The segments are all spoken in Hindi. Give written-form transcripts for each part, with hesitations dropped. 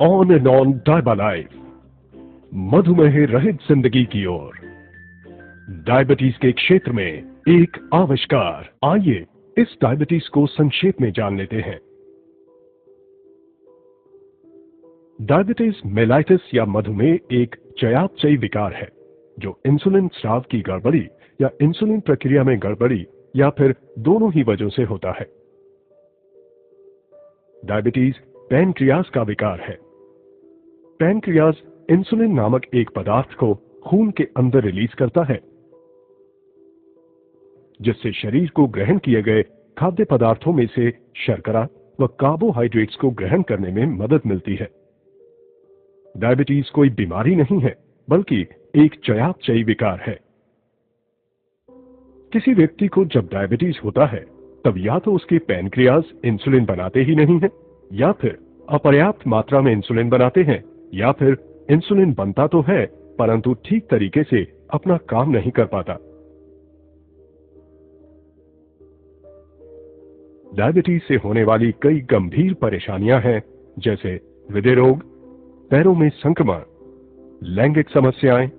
ऑन एंड ऑन डायबा लाइफ, मधुमेह रहित जिंदगी की ओर। डायबिटीज के क्षेत्र में एक आविष्कार। आइए इस डायबिटीज को संक्षेप में जान लेते हैं। डायबिटीज मेलाइटिस या मधुमेह एक चयापचयी विकार है जो इंसुलिन स्राव की गड़बड़ी या इंसुलिन प्रक्रिया में गड़बड़ी या फिर दोनों ही वजहों से होता है। डायबिटीज पैनक्रियाज का विकार है। पैनक्रियाज इंसुलिन नामक एक पदार्थ को खून के अंदर रिलीज करता है, जिससे शरीर को ग्रहण किए गए खाद्य पदार्थों में से शर्करा व कार्बोहाइड्रेट्स को ग्रहण करने में मदद मिलती है। डायबिटीज कोई बीमारी नहीं है, बल्कि एक चयापचयी विकार है। किसी व्यक्ति को जब डायबिटीज होता है, तब या तो उसके पैनक्रियाज इंसुलिन बनाते ही नहीं है, या फिर अपर्याप्त मात्रा में इंसुलिन बनाते हैं, या फिर इंसुलिन बनता तो है परंतु ठीक तरीके से अपना काम नहीं कर पाता। डायबिटीज से होने वाली कई गंभीर परेशानियां हैं, जैसे हृदय रोग, पैरों में संक्रमण, लैंगिक समस्याएं,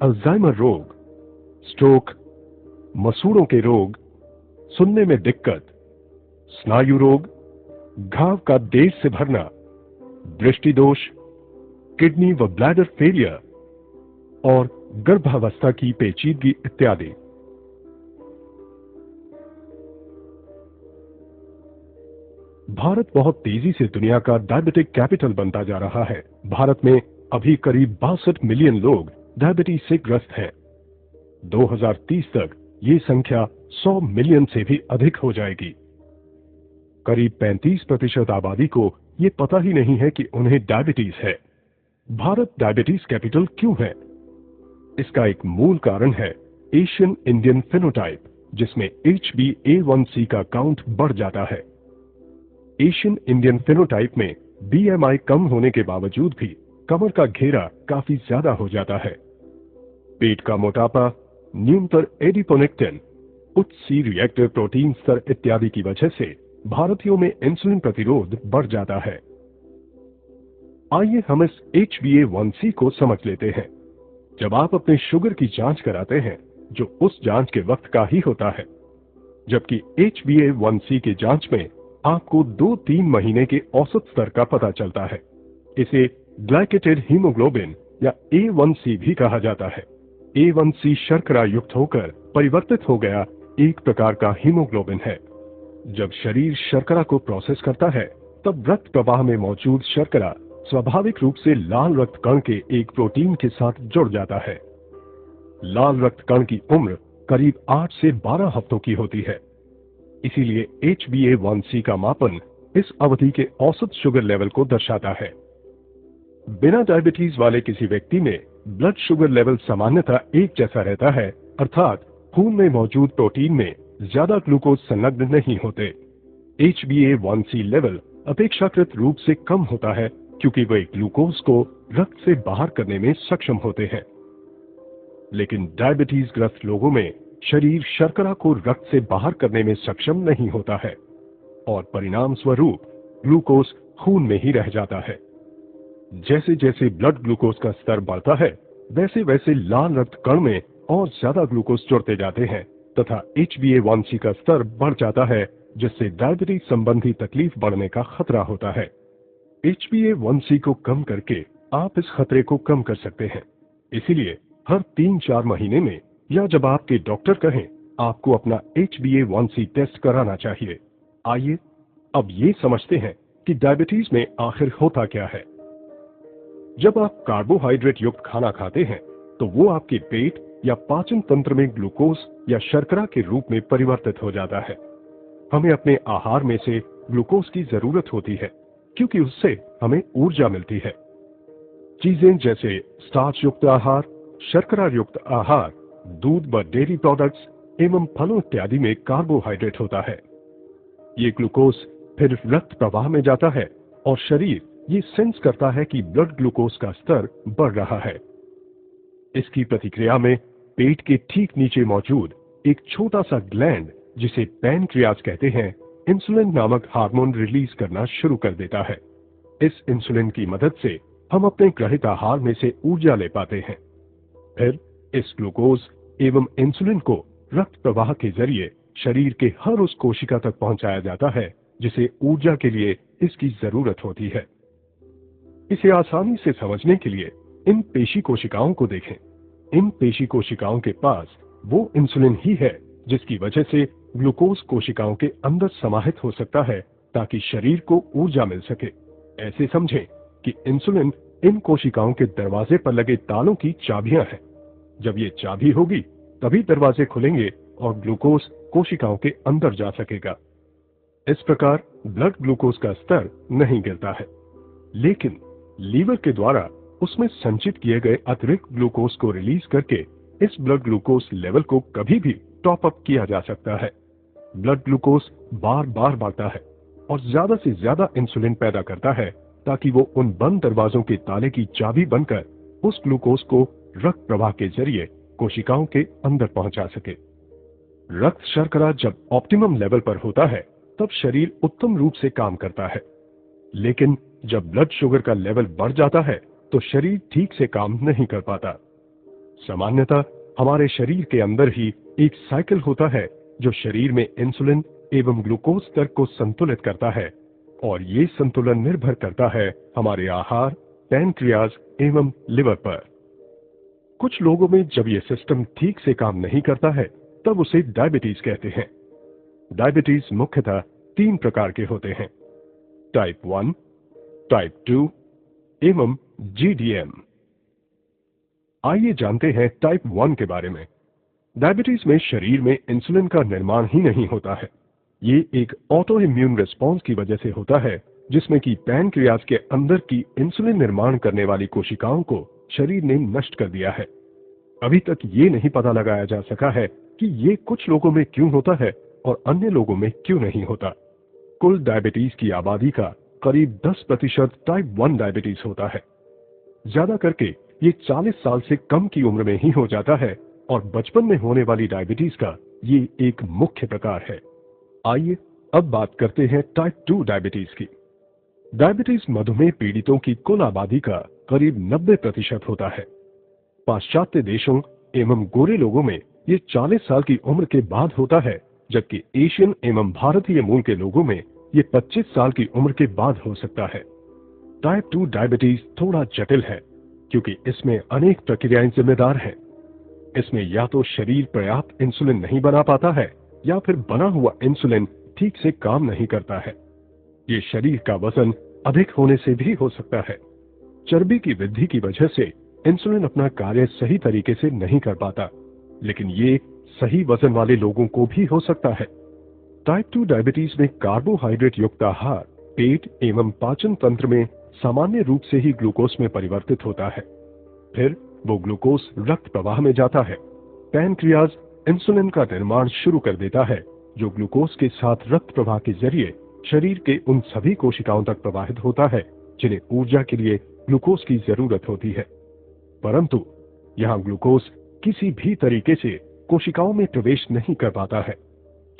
अल्जाइमर रोग, स्ट्रोक, मसूड़ों के रोग, सुनने में दिक्कत, स्नायु रोग, घाव का देर से भरना, दृष्टि दोष, किडनी व ब्लैडर फेलियर और गर्भावस्था की पेचीदगी इत्यादि। भारत बहुत तेजी से दुनिया का डायबिटिक कैपिटल बनता जा रहा है। भारत में अभी करीब 62 मिलियन लोग डायबिटीज से ग्रस्त हैं। 2030 तक ये संख्या 100 मिलियन से भी अधिक हो जाएगी। करीब 35% आबादी को ये पता ही नहीं है कि उन्हें डायबिटीज है। भारत डायबिटीज कैपिटल क्यों है? इसका एक मूल कारण है एशियन इंडियन फिनोटाइप, जिसमें HbA1c का काउंट बढ़ जाता है। एशियन इंडियन फिनोटाइप में BMI कम होने के बावजूद भी कमर का घेरा काफी ज्यादा हो जाता है। पेट का मोटापा, न्यूनतर एडिपोनेक्टिन, उच्च C रिएक्टिव प्रोटीन स्तर इत्यादि की वजह से भारतीयों में इंसुलिन प्रतिरोध बढ़ जाता है। आइए हम इस HbA1c को समझ लेते हैं। जब आप अपने शुगर की जांच कराते हैं, जो उस जांच के वक्त का ही होता है, जबकि HbA1c की जांच में आपको 2-3 महीने के औसत स्तर का पता चलता है। इसे ग्लाइकेटेड हीमोग्लोबिन या A1c भी कहा जाता है। A1c शर्करा युक्त होकर परिवर्तित हो गया एक प्रकार का हीमोग्लोबिन है। जब शरीर शर्करा को प्रोसेस करता है, तब रक्त प्रवाह में मौजूद शर्करा स्वाभाविक रूप से लाल रक्त कण के एक प्रोटीन के साथ जुड़ जाता है। लाल रक्त कण की उम्र करीब 8 से 12 हफ्तों की होती है। इसीलिए HbA1c का मापन इस अवधि के औसत शुगर लेवल को दर्शाता है। बिना डायबिटीज वाले किसी व्यक्ति में ब्लड शुगर लेवल सामान्यतः एक जैसा रहता है, अर्थात खून में मौजूद प्रोटीन में ज्यादा ग्लूकोज संलग्न नहीं होते। HbA1c लेवल अपेक्षाकृत रूप से कम होता है, क्योंकि वे ग्लूकोज को रक्त से बाहर करने में सक्षम होते हैं। लेकिन डायबिटीज ग्रस्त लोगों में शरीर शर्करा को रक्त से बाहर करने में सक्षम नहीं होता है और परिणाम स्वरूप ग्लूकोज खून में ही रह जाता है। जैसे जैसे ब्लड ग्लूकोज का स्तर बढ़ता है, वैसे वैसे लाल रक्त कण में और ज्यादा ग्लूकोज जुड़ते जाते हैं तथा HbA1c का स्तर बढ़ जाता है, जिससे डायबिटीज संबंधी तकलीफ बढ़ने का खतरा होता है। HbA1c को कम करके आप इस खतरे को कम कर सकते हैं। इसीलिए हर 3-4 महीने में या जब आपके डॉक्टर कहें, आपको अपना HbA1c टेस्ट कराना चाहिए। आइए अब ये समझते हैं कि डायबिटीज में आखिर होता क्या है। जब आप कार्बोहाइड्रेट युक्त खाना खाते हैं, तो वो आपके पेट या पाचन तंत्र में ग्लूकोज या शर्करा के रूप में परिवर्तित हो जाता है। हमें अपने आहार में से ग्लूकोज की जरूरत होती है, क्योंकि उससे हमें ऊर्जा मिलती है। चीजें जैसे स्टार्च युक्त आहार, शर्करा युक्त आहार, दूध व डेयरी प्रोडक्ट्स एवं फलों इत्यादि में कार्बोहाइड्रेट होता है। ये ग्लूकोज फिर रक्त प्रवाह में जाता है और शरीर ये सेंस करता है कि ब्लड ग्लूकोज का स्तर बढ़ रहा है। इसकी प्रतिक्रिया में पेट के ठीक नीचे मौजूद एक छोटा सा ग्लैंड, जिसे पैनक्रियाज कहते हैं, इंसुलिन नामक हार्मोन रिलीज करना शुरू कर देता है। इस इंसुलिन की मदद से हम अपने ग्रहित आहार में से ऊर्जा ले पाते हैं। फिर इस ग्लूकोज एवं इंसुलिन को रक्त प्रवाह के जरिए शरीर के हर उस कोशिका तक पहुंचाया जाता है जिसे ऊर्जा के लिए इसकी जरूरत होती है। इसे आसानी से समझने के लिए इन पेशी कोशिकाओं को देखें। इन पेशी कोशिकाओं के पास वो इंसुलिन ही है जिसकी वजह से ग्लूकोज कोशिकाओं के अंदर समाहित हो सकता है ताकि शरीर को ऊर्जा मिल सके। ऐसे समझें कि इंसुलिन इन कोशिकाओं के दरवाजे पर लगे तालों की चाबियां हैं। जब ये चाबी होगी तभी दरवाजे खुलेंगे और ग्लूकोज कोशिकाओं के अंदर जा सकेगा। इस प्रकार ब्लड ग्लूकोज का स्तर नहीं गिरता है, लेकिन लीवर के द्वारा उसमें संचित किए गए अतिरिक्त ग्लूकोज को रिलीज करके इस ब्लड ग्लूकोज लेवल को कभी भी टॉप अप किया जा सकता है। ब्लड ग्लूकोज बार बार बढ़ता है और ज्यादा से ज्यादा इंसुलिन पैदा करता है ताकि वो उन बंद दरवाजों के ताले की चाबी बनकर उस ग्लूकोज को रक्त प्रवाह के जरिए कोशिकाओं के अंदर पहुंचा सके। रक्त शर्करा जब ऑप्टिमम लेवल पर होता है तब शरीर उत्तम रूप से काम करता है, लेकिन जब ब्लड शुगर का लेवल बढ़ जाता है तो शरीर ठीक से काम नहीं कर पाता। सामान्यतः हमारे शरीर के अंदर ही एक साइकिल होता है जो शरीर में इंसुलिन एवं ग्लूकोज स्तर को संतुलित करता है, और ये संतुलन निर्भर करता है हमारे आहार, पैनक्रियाज एवं लिवर पर। कुछ लोगों में जब ये सिस्टम ठीक से काम नहीं करता है तब उसे डायबिटीज कहते हैं। डायबिटीज मुख्यतः 3 प्रकार के होते हैं: टाइप 1, टाइप 2 एवं GDM। आइए जानते हैं टाइप 1 के बारे में। डायबिटीज में शरीर में इंसुलिन का निर्माण ही नहीं होता है। ये एक ऑटो इम्यून रिस्पॉन्स की वजह से होता है जिसमें कि पैनक्रियाज के अंदर की इंसुलिन निर्माण करने वाली कोशिकाओं को शरीर ने नष्ट कर दिया है। अभी तक ये नहीं पता लगाया जा सका है कि ये कुछ लोगों में क्यों होता है और अन्य लोगों में क्यों नहीं होता। कुल डायबिटीज की आबादी का करीब 10% टाइप 1 डायबिटीज होता है। ज्यादा करके ये 40 साल से कम की उम्र में ही हो जाता है और बचपन में होने वाली डायबिटीज का ये एक मुख्य प्रकार है। आइए अब बात करते हैं टाइप 2 डायबिटीज की। डायबिटीज मधुमेह पीड़ितों की कुल आबादी का करीब 90% होता है। पाश्चात्य देशों एवं गोरे लोगों में ये 40 साल की उम्र के बाद होता है, जबकि एशियन एवं भारतीय मूल के लोगों में ये 25 साल की उम्र के बाद हो सकता है। टाइप 2 डायबिटीज थोड़ा जटिल है क्योंकि इसमें अनेक प्रक्रियाएं जिम्मेदार हैं। इसमें या तो शरीर पर्याप्त इंसुलिन नहीं बना पाता है या फिर बना हुआ इंसुलिन ठीक से काम नहीं करता है। ये शरीर का वजन अधिक होने से भी हो सकता है। चर्बी की वृद्धि की वजह से इंसुलिन अपना कार्य सही तरीके से नहीं कर पाता, लेकिन ये सही वजन वाले लोगों को भी हो सकता है। टाइप 2 डायबिटीज में कार्बोहाइड्रेट युक्त आहार पेट एवं पाचन तंत्र में सामान्य रूप से ही ग्लूकोज में परिवर्तित होता है। फिर वो ग्लूकोज रक्त प्रवाह में जाता है। पैनक्रियाज इंसुलिन का निर्माण शुरू कर देता है जो ग्लूकोज के साथ रक्त प्रवाह के जरिए शरीर के उन सभी कोशिकाओं तक प्रवाहित होता है जिन्हें ऊर्जा के लिए ग्लूकोज की जरूरत होती है। परंतु यहाँ ग्लूकोज किसी भी तरीके से कोशिकाओं में प्रवेश नहीं कर पाता है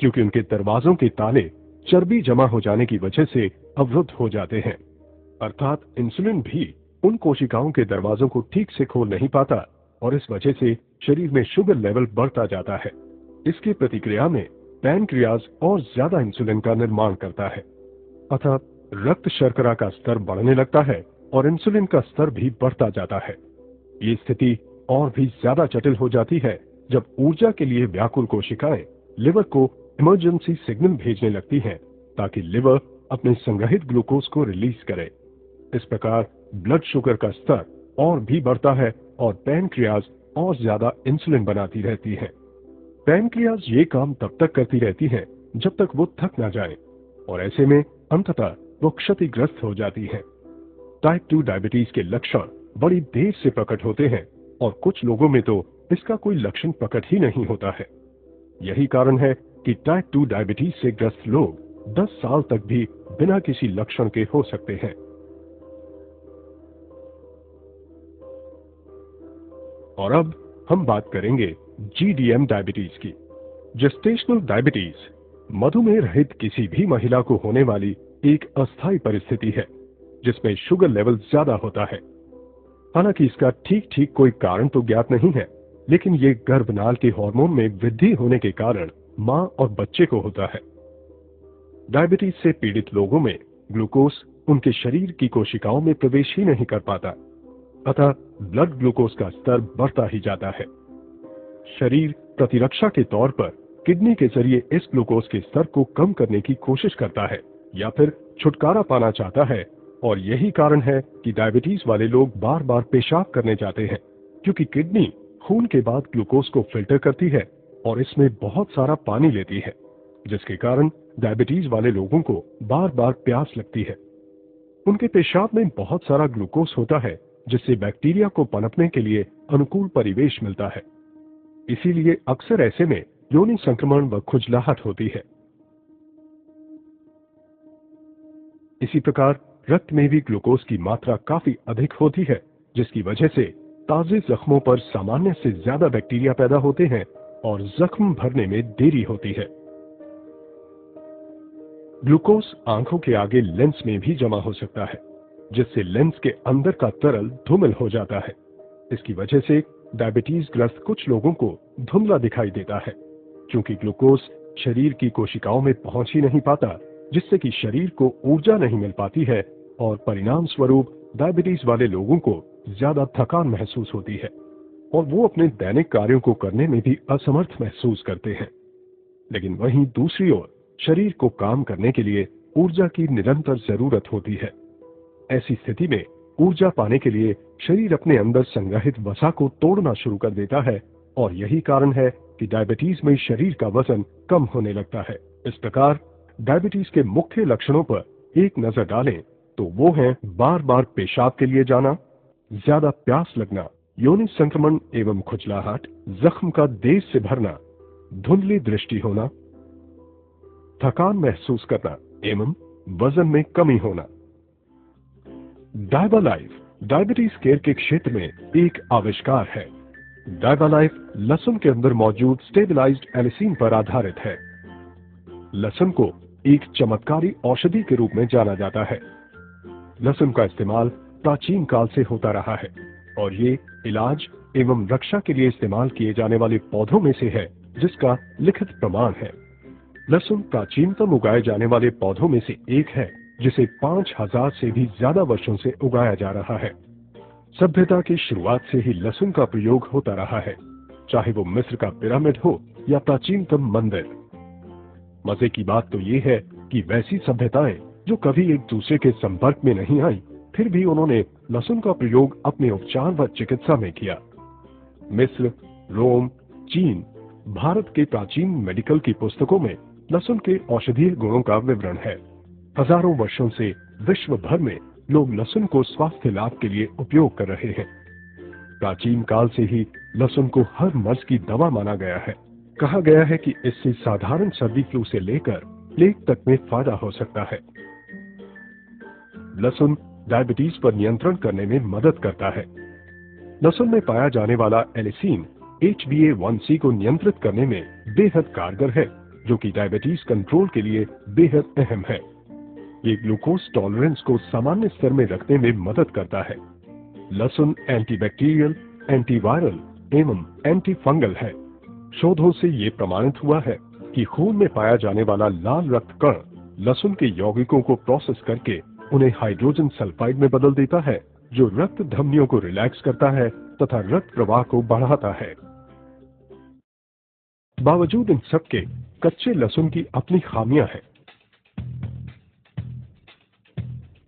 क्योंकि उनके दरवाजों के ताले चर्बी जमा हो जाने की वजह से अवरुद्ध हो जाते हैं। अर्थात इंसुलिन भी उन कोशिकाओं के दरवाजों को ठीक से खोल नहीं पाता और इस वजह से शरीर में शुगर लेवल बढ़ता जाता है। इसकी प्रतिक्रिया में पैनक्रियाज और ज्यादा इंसुलिन का निर्माण करता है, अतः रक्त शर्करा का स्तर बढ़ने लगता है और इंसुलिन का स्तर भी बढ़ता जाता है। ये स्थिति और भी ज्यादा जटिल हो जाती है जब ऊर्जा के लिए व्याकुल कोशिकाएं लिवर को इमरजेंसी सिग्नल भेजने लगती हैं ताकि लिवर अपने संग्रहित ग्लूकोज को रिलीज करे। इस प्रकार ब्लड शुगर का स्तर और भी बढ़ता है और पैनक्रियाज और ज्यादा इंसुलिन बनाती रहती है। पैनक्रियाज ये काम तब तक करती रहती है जब तक वो थक ना जाए और ऐसे में अंततः वो क्षतिग्रस्त हो जाती है। टाइप 2 डायबिटीज के लक्षण बड़ी देर से प्रकट होते हैं और कुछ लोगों में तो इसका कोई लक्षण प्रकट ही नहीं होता है। यही कारण है कि टाइप 2 डायबिटीज से ग्रस्त लोग 10 साल तक भी बिना किसी लक्षण के हो सकते हैं। और अब हम बात करेंगे GDM डायबिटीज की। जेस्टेशनल डायबिटीज मधुमेह रहित किसी भी महिला को होने वाली एक अस्थायी परिस्थिति है। जिसमें शुगर लेवल ज्यादा होता है। हालांकि इसका ठीक ठीक कोई कारण तो ज्ञात नहीं है, लेकिन ये गर्भनाल के हार्मोन में वृद्धि होने के कारण मां और बच्चे को होता है। डायबिटीज से पीड़ित लोगों में ग्लूकोज उनके शरीर की कोशिकाओं में प्रवेश ही नहीं कर पाता, अतः ब्लड ग्लूकोज का स्तर बढ़ता ही जाता है। शरीर प्रतिरक्षा के तौर पर किडनी के जरिए इस ग्लूकोज के स्तर को कम करने की कोशिश करता है या फिर छुटकारा पाना चाहता है, और यही कारण है कि डायबिटीज वाले लोग बार बार पेशाब करने जाते हैं, क्योंकि किडनी खून के बाद ग्लूकोज को फिल्टर करती है और इसमें बहुत सारा पानी लेती है, जिसके कारण डायबिटीज वाले लोगों को बार बार प्यास लगती है। उनके पेशाब में बहुत सारा ग्लूकोज होता है, जिससे बैक्टीरिया को पनपने के लिए अनुकूल परिवेश मिलता है। इसीलिए अक्सर ऐसे में योनि संक्रमण व खुजलाहट होती है। इसी प्रकार रक्त में भी ग्लूकोज की मात्रा काफी अधिक होती है, जिसकी वजह से ताजे जख्मों पर सामान्य से ज्यादा बैक्टीरिया पैदा होते हैं और जख्म भरने में देरी होती है। ग्लूकोज आंखों के आगे लेंस में भी जमा हो सकता है, जिससे लेंस के अंदर का तरल धूमिल हो जाता है। इसकी वजह से डायबिटीज ग्रस्त कुछ लोगों को धुंधला दिखाई देता है, क्योंकि ग्लूकोज शरीर की कोशिकाओं में पहुंच ही नहीं पाता, जिससे कि शरीर को ऊर्जा नहीं मिल पाती है और परिणाम स्वरूप डायबिटीज वाले लोगों को ज्यादा थकान महसूस होती है और वो अपने दैनिक कार्यों को करने में भी असमर्थ महसूस करते हैं। लेकिन वहीं दूसरी ओर शरीर को काम करने के लिए ऊर्जा की निरंतर जरूरत होती है। ऐसी स्थिति में ऊर्जा पाने के लिए शरीर अपने अंदर संग्रहित वसा को तोड़ना शुरू कर देता है, और यही कारण है कि डायबिटीज में शरीर का वजन कम होने लगता है। इस प्रकार डायबिटीज के मुख्य लक्षणों पर एक नजर डालें तो वो है बार बार पेशाब के लिए जाना, ज्यादा प्यास लगना, योनि संक्रमण एवं खुजलाहट, जख्म का देर से भरना, धुंधली दृष्टि होना, थकान महसूस करना एवं वजन में कमी होना। डायबालाइफ डायबिटीज केयर के क्षेत्र में एक आविष्कार है। डायबालाइफ लहसुन के अंदर मौजूद स्टेबलाइज्ड एलिसिन पर आधारित है। लहसुन को एक चमत्कारी औषधि के रूप में जाना जाता है। लहसुन का इस्तेमाल प्राचीन काल से होता रहा है और ये इलाज एवं रक्षा के लिए इस्तेमाल किए जाने वाले पौधों में से है, जिसका लिखित प्रमाण है। लहसुन प्राचीनतम उगाए जाने वाले पौधों में से एक है, जिसे 5000 से भी ज्यादा वर्षों से उगाया जा रहा है। सभ्यता की शुरुआत से ही लहसुन का प्रयोग होता रहा है, चाहे वो मिस्र का पिरामिड हो या प्राचीनतम मंदिर। मजे की बात तो ये है कि वैसी सभ्यताएं जो कभी एक दूसरे के संपर्क में नहीं आई, फिर भी उन्होंने लहसुन का प्रयोग अपने उपचार व चिकित्सा में किया। मिस्र, रोम, चीन, भारत के प्राचीन मेडिकल की पुस्तकों में लहसुन के औषधीय गुणों का विवरण है। हजारों वर्षों से विश्व भर में लोग लहसुन को स्वास्थ्य लाभ के लिए उपयोग कर रहे हैं। प्राचीन काल से ही लहसुन को हर मर्ज की दवा माना गया है। कहा गया है कि इससे साधारण सर्दी फ्लू से लेकर प्लेग तक में फायदा हो सकता है। लहसुन डायबिटीज पर नियंत्रण करने में मदद करता है। लहसुन में पाया जाने वाला एलिसिन HbA1c को नियंत्रित करने में बेहद कारगर है, जो कि डायबिटीज कंट्रोल के लिए बेहद अहम है। ये ग्लूकोज टॉलरेंस को सामान्य स्तर में रखने में मदद करता है। लहसुन एंटीबैक्टीरियल, एंटीवायरल एवं एंटी फंगल है। शोधों से ये प्रमाणित हुआ है कि खून में पाया जाने वाला लाल रक्त कण लहसुन के यौगिकों को प्रोसेस करके उन्हें हाइड्रोजन सल्फाइड में बदल देता है, जो रक्त धमनियों को रिलैक्स करता है तथा रक्त प्रवाह को बढ़ाता है। बावजूद इन सब के कच्चे लहसुन की अपनी खामियां हैं।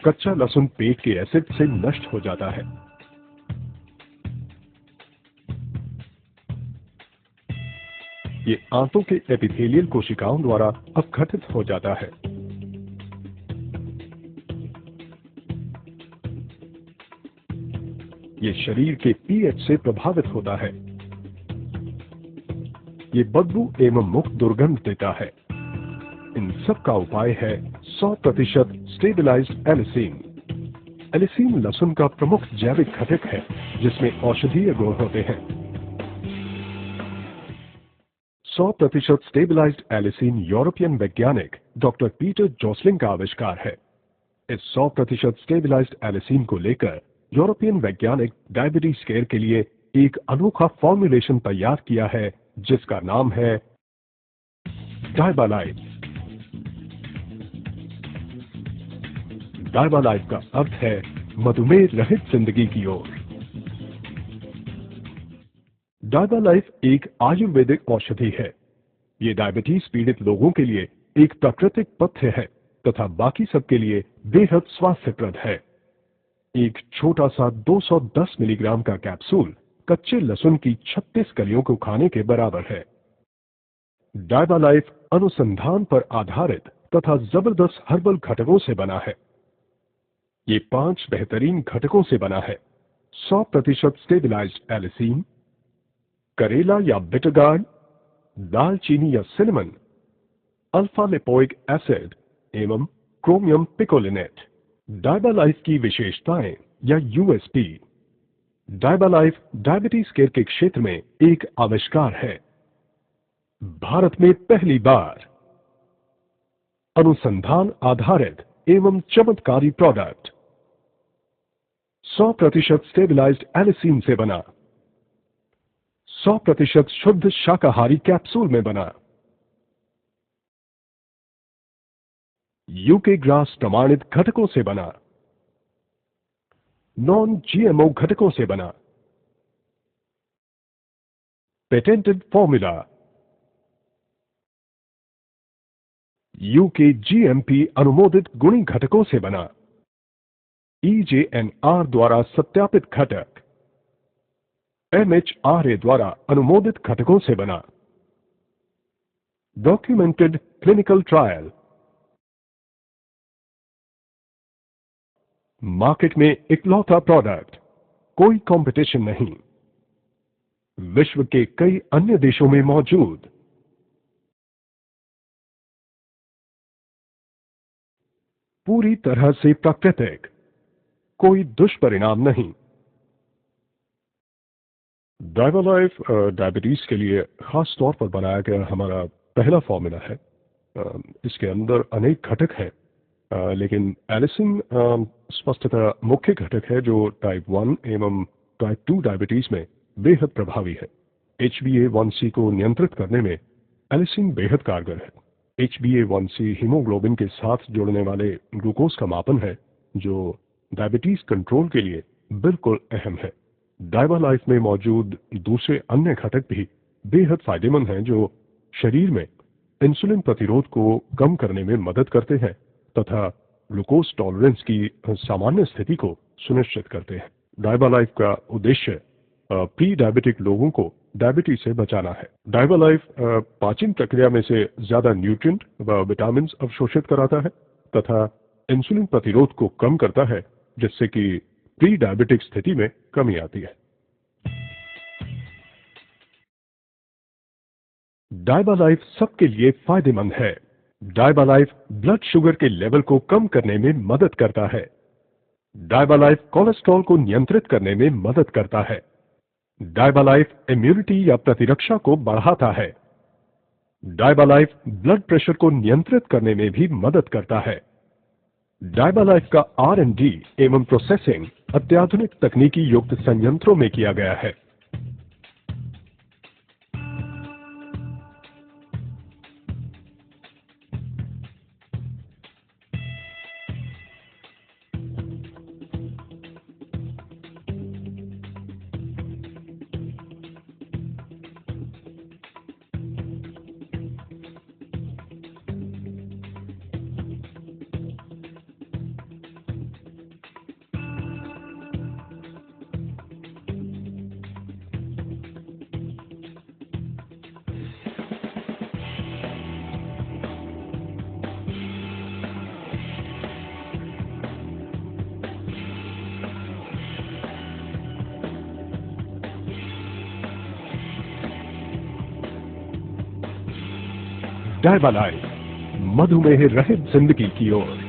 कच्चा लहसुन पेट के एसिड से नष्ट हो जाता है। ये आंतों के एपिथेलियल कोशिकाओं द्वारा अपघटित हो जाता है। ये शरीर के पीएच से प्रभावित होता है। ये बदबू एवं मुख दुर्गंध देता है। इन सब का उपाय है 100% स्टेबलाइज्ड एलिसिन। एलिसिन लहसुन का प्रमुख जैविक घटक है, जिसमें औषधीय गुण होते हैं। 100% स्टेबलाइज्ड एलिसिन यूरोपियन वैज्ञानिक डॉक्टर पीटर जोसलिंग का आविष्कार है। इस 100% स्टेबलाइज्ड एलिसिन को लेकर यूरोपियन वैज्ञानिक डायबिटीज केयर के लिए एक अनोखा फॉर्मुलेशन तैयार किया है जिसका नाम है डायबालाइफ। डायबालाइफ का अर्थ है मधुमेह रहित जिंदगी की ओर। डायबालाइफ एक आयुर्वेदिक औषधि है। ये डायबिटीज पीड़ित लोगों के लिए एक प्राकृतिक पथ्य है तथा बाकी सबके लिए बेहद स्वास्थ्यप्रद है। एक छोटा सा 210 मिलीग्राम का कैप्सूल कच्चे लहसुन की 36 कलियों को खाने के बराबर है। डायबालाइफ अनुसंधान पर आधारित तथा जबरदस्त हर्बल घटकों से बना है। ये 5 बेहतरीन घटकों से बना है। 100% स्टेबलाइज्ड एलिसिन, करेला या बिटर गार्ड, दालचीनी या सिनेमन, अल्फा लिपोइक एसिड एवं क्रोमियम पिकोलिनेट। डायबालाइफ की विशेषताएं या यूएसपी। डायबालाइफ डायबिटीज केयर के क्षेत्र में एक आविष्कार है। भारत में पहली बार अनुसंधान आधारित एवं चमत्कारी प्रोडक्ट। 100% स्टेबलाइज्ड एलिसिन से बना, 100% शुद्ध शाकाहारी कैप्सूल में बना, यूके ग्रास प्रमाणित घटकों से बना, नॉन जीएमओ घटकों से बना, पेटेंटेड फॉर्मूला, यूके जीएमपी अनुमोदित गुणी घटकों से बना, EJNR द्वारा सत्यापित घटक, MHRA द्वारा अनुमोदित घटकों से बना, डॉक्यूमेंटेड क्लिनिकल ट्रायल। मार्केट में इकलौता प्रोडक्ट, कोई कंपटीशन नहीं। विश्व के कई अन्य देशों में मौजूद। पूरी तरह से प्राकृतिक, कोई दुष्परिणाम नहीं। डायबालाइफ डायबिटीज के लिए खास तौर पर बनाया गया हमारा पहला फॉर्मूला है। इसके अंदर अनेक घटक हैं, लेकिन एलिसिन स्पष्टतः मुख्य घटक है जो टाइप 1 एवं टाइप 2 डायबिटीज में बेहद प्रभावी है। HbA1c को नियंत्रित करने में एलिसिन बेहद कारगर है। HbA1c हीमोग्लोबिन के साथ जोड़ने वाले ग्लूकोज का मापन है जो डायबिटीज कंट्रोल के लिए बिल्कुल अहम है। डायबालाइफ में मौजूद दूसरे अन्य घटक भी बेहद फायदेमंद हैं जो शरीर में इंसुलिन प्रतिरोध को कम करने में मदद करते हैं तथा ग्लूकोज टॉलरेंस की सामान्य स्थिति को सुनिश्चित करते हैं। डायबालाइफ का उद्देश्य प्री डायबिटिक लोगों को डायबिटीज से बचाना है। डायबालाइफ पाचन प्रक्रिया में से ज्यादा न्यूट्रिएंट व विटामिन अवशोषित कराता है तथा इंसुलिन प्रतिरोध को कम करता है जिससे कि प्री डायबिटिक स्थिति में कमी आती है। डायबालाइफ सबके लिए फायदेमंद है। डायबालाइफ ब्लड शुगर के लेवल को कम करने में मदद करता है। डायबालाइफ कोलेस्ट्रॉल को नियंत्रित करने में मदद करता है। डायबालाइफ इम्यूनिटी या प्रतिरक्षा को बढ़ाता है। डायबालाइफ ब्लड प्रेशर को नियंत्रित करने में भी मदद करता है। डायबालाइफ का R&D एवं प्रोसेसिंग अत्याधुनिक तकनीकी युक्त संयंत्रों में किया गया है। डायबालाइफ मधुमेह रहित जिंदगी की ओर।